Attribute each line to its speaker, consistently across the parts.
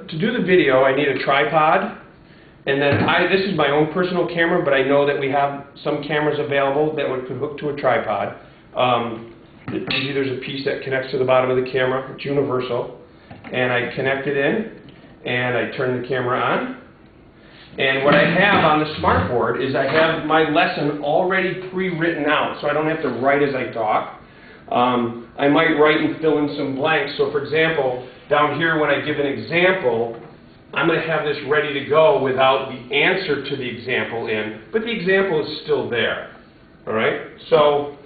Speaker 1: To do the video, I need a tripod, and then this is my own personal camera, but I know that we have some cameras available that could hook to a tripod. Usually there's a piece that connects to the bottom of the camera. It's universal. And I connect it in, and I turn the camera on. And what I have on the smartboard is I have my lesson already pre-written out, so I don't have to write as I talk. I might write and fill in some blanks. So for example, down here when I give an example, I'm going to have this ready to go without the answer to the example in, but the example is still there. All right? So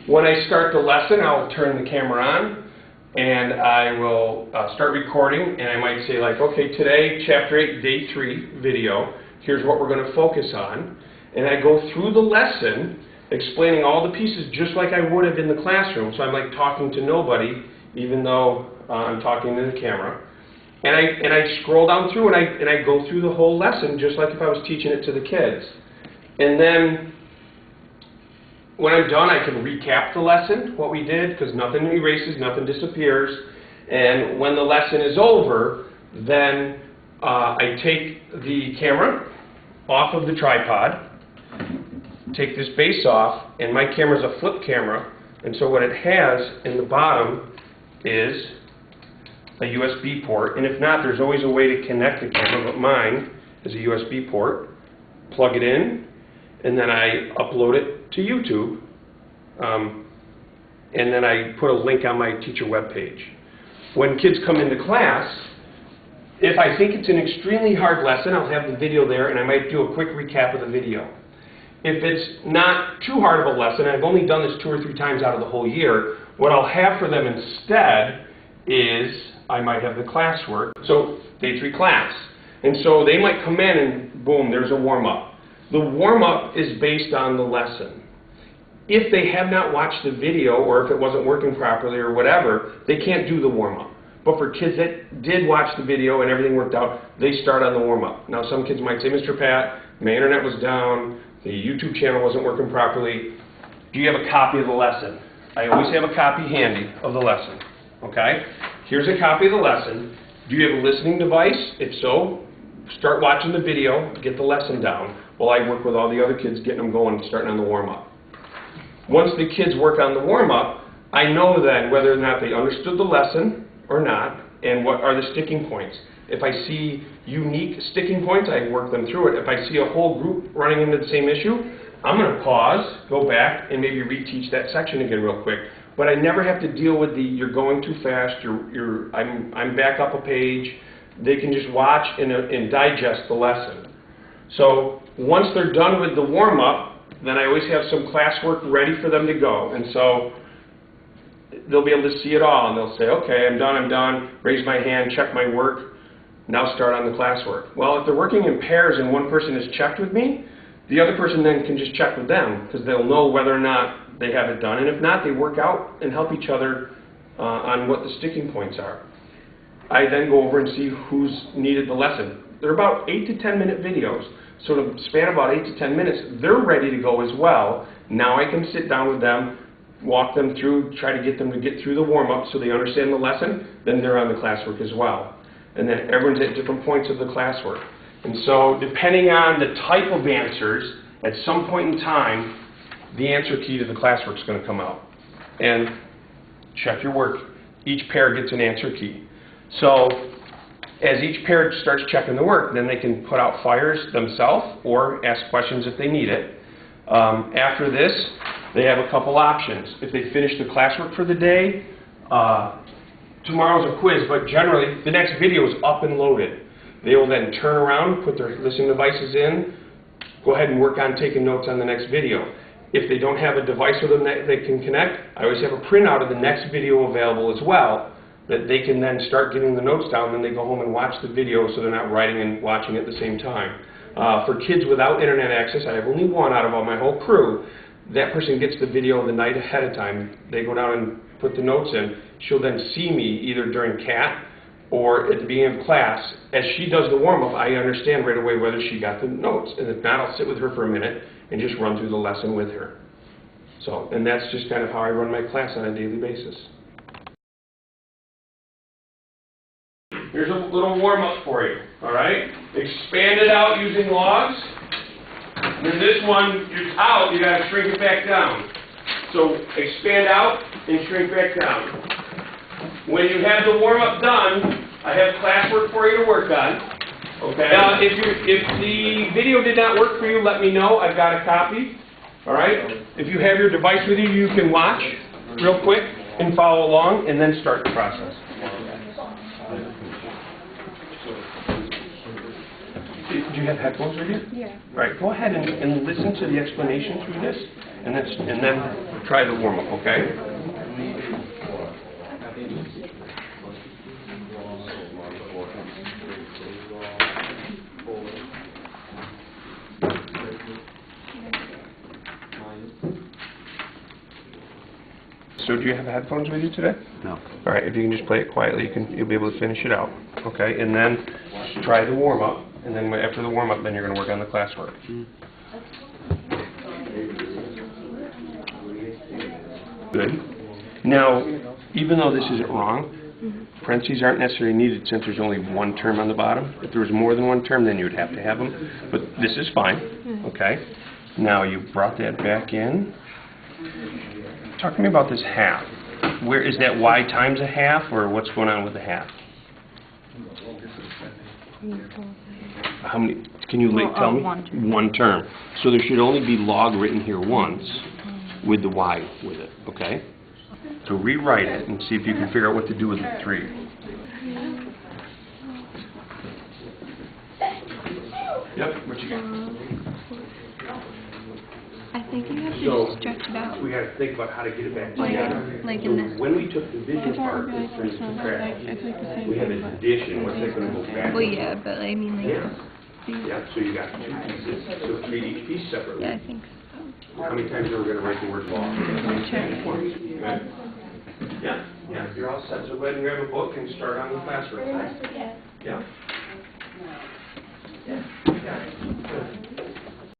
Speaker 1: when I start the lesson, I'll turn the camera on, and I will start recording, and I might say like, okay, today, Chapter 8, Day 3 video, here's what we're going to focus on. And I go through the lesson explaining all the pieces just like I would have in the classroom. So I'm like talking to nobody, even though I'm talking to the camera. And I scroll down through and I go through the whole lesson just like if I was teaching it to the kids. And then when I'm done, I can recap the lesson, what we did, because nothing erases, nothing disappears. And when the lesson is over, then I take the camera off of the tripod, take this base off, and my camera is a flip camera, and so what it has in the bottom is a USB port, and if not, there's always a way to connect the camera, but mine is a USB port. Plug it in, and then I upload it to YouTube, and then I put a link on my teacher webpage. When kids come into class, if I think it's an extremely hard lesson, I'll have the video there, and I might do a quick recap of the video. If it's not too hard of a lesson, I've only done this 2 or 3 times out of the whole year, what I'll have for them instead is I might have the classwork, so Day 3 class. And so they might come in and boom, there's a warm-up. The warm-up is based on the lesson. If they have not watched the video or if it wasn't working properly or whatever, they can't do the warm-up. But for kids that did watch the video and everything worked out, they start on the warm-up. Now some kids might say, Mr. Pat, my internet was down, the YouTube channel wasn't working properly. Do you have a copy of the lesson? I always have a copy handy of the lesson. Okay? Here's a copy of the lesson. Do you have a listening device? If so, start watching the video, get the lesson down, while I work with all the other kids getting them going, starting on the warm-up. Once the kids work on the warm-up, I know then whether or not they understood the lesson or not, and what are the sticking points. If I see unique sticking points, I work them through it. If I see a whole group running into the same issue, I'm going to pause, go back, and maybe reteach that section again real quick. But I never have to deal with the, you're going too fast, I'm back up a page. They can just watch and digest the lesson. So once they're done with the warm-up, then I always have some classwork ready for them to go. And so they'll be able to see it all, and they'll say, okay, I'm done, raise my hand, check my work, now start on the classwork. Well, if they're working in pairs and one person has checked with me, the other person then can just check with them, because they'll know whether or not they have it done, and if not, they work out and help each other on what the sticking points are. I then go over and see who's needed the lesson. They're about 8 to 10 minute videos, so to span about 8 to 10 minutes, they're ready to go as well. Now I can sit down with them, walk them through, try to get them to get through the warm-up so they understand the lesson, then they're on the classwork as well. And then everyone's at different points of the classwork. And so depending on the type of answers, at some point in time, the answer key to the classwork is going to come out. And check your work. Each pair gets an answer key. So as each pair starts checking the work, then they can put out fires themselves or ask questions if they need it. After this, they have a couple options. If they finish the classwork for the day, tomorrow's a quiz, but generally the next video is up and loaded. They will then turn around, put their listening devices in, go ahead and work on taking notes on the next video. If they don't have a device with them that they can connect, I always have a printout of the next video available as well, that they can then start getting the notes down, then they go home and watch the video so they're not writing and watching at the same time. For kids without internet access, I have only one out of all my whole crew. That person gets the video the night ahead of time. They go down and put the notes in. She'll then see me either during CAT or at the beginning of class. As she does the warm-up, I understand right away whether she got the notes. And if not, I'll sit with her for a minute and just run through the lesson with her. So, and that's just kind of how I run my class on a daily basis. Here's a little warm-up for you, all right? Expand it out using logs. And then this one is out, you got to shrink it back down. So expand out and shrink back down. When you have the warm-up done, I have classwork for you to work on. Okay. If the video did not work for you, let me know. I've got a copy. All right. If you have your device with you, you can watch real quick and follow along, and then start the process. Do you have headphones with you?
Speaker 2: Yeah.
Speaker 1: All right. Go ahead and listen to the explanation through this, and then try the warm-up. Okay. So do you have headphones with you today?
Speaker 3: No.
Speaker 1: All right, if you can just play it quietly, you'll be able to finish it out. Okay, and then try the warm-up, and then after the warm-up, then you're going to work on the classwork. Good. Now, even though this isn't wrong, parentheses aren't necessarily needed since there's only one term on the bottom. If there was more than one term, then you would have to have them. But this is fine. Okay. Now you brought that back in. Talk to me about this half. Where is that y times a half, or what's going on with the half? How many? Can you tell me? One term. So there should only be log written here once, with the y with it. Okay. So rewrite it and see if you can figure out what to do with the 3. Yep. What you got?
Speaker 2: I think you have to stretch it out.
Speaker 1: We got to think about how to get it back together.
Speaker 2: Like in this.
Speaker 1: When we took the vision part, we have an addition. What's that going to go back?
Speaker 2: Well, yeah, but I mean, like.
Speaker 1: Yeah, so you got 2 pieces. So treat each piece separately.
Speaker 2: Yeah, I think so.
Speaker 1: How many times are we going to write the word log? Good. Yeah, you're all set. So go ahead and grab a book and start on the classwork. Yeah. Yeah.